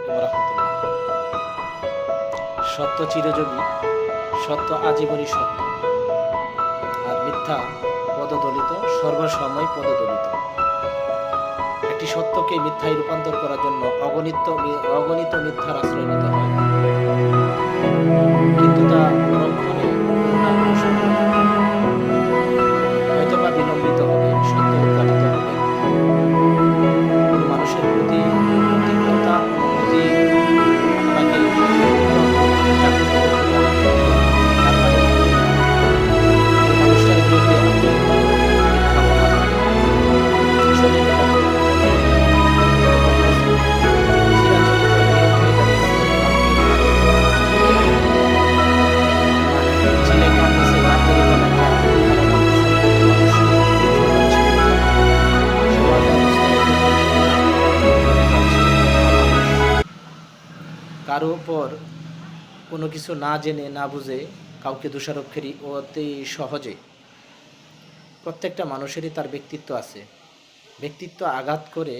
আলাইকুম রহমতুল্লাহ। সত্য চিরযোগী, সত্য আজীবনই সত্য, আর মিথ্যা পদদলিত, সর্বসময় পদদলিত। একটি সত্যকে মিথ্যায় রূপান্তর করার জন্য অগণিত মিথ্যার আশ্রয় নিতে হয়, কিন্তু তা পরক্ষণে হয়তোবা বিলম্বিত হবে, সত্য উদ্ঘাটিত হবে। কোনো মানুষের প্রতি তিক্ততা, অনুভূতি আপনাকে জাগ্রত করতে পারে। তার মানে ওই মানুষটার বিরুদ্ধে আপনি মিথ্যা বলা আসলে এটা তো চিরাচরিত নিয়ম হয়ে দাঁড়িয়েছে। ছেলে কাঁদতেছে, কাঁদতে দেখলাম একটা উদাহরণ আছে। মানুষ সন্তান ছিল, সমাজ ব্যবস্থায় দেখে দেখা যাচ্ছে একটা মানুষ কারো উপর কোনো কিছু না জেনে না বুঝে কাউকে দোষারোপ করি অতি সহজে। প্রত্যেকটা মানুষেরই তার ব্যক্তিত্ব আছে। ব্যক্তিত্ব আঘাত করে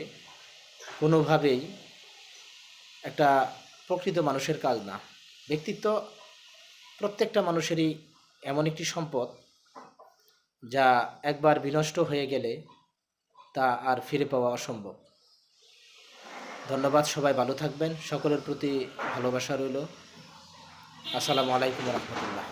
কোনোভাবেই একটা প্রকৃত মানুষের কাজ না। ব্যক্তিত্ব প্রত্যেকটা মানুষেরই এমন একটি সম্পদ, যা একবার বিনষ্ট হয়ে গেলে তা আর ফিরে পাওয়া অসম্ভব। ধন্যবাদ, সবাই ভালো থাকবেন। সকলের প্রতি ভালোবাসা রইল। আসসালামু আলাইকুম রহমতুল্লাহ।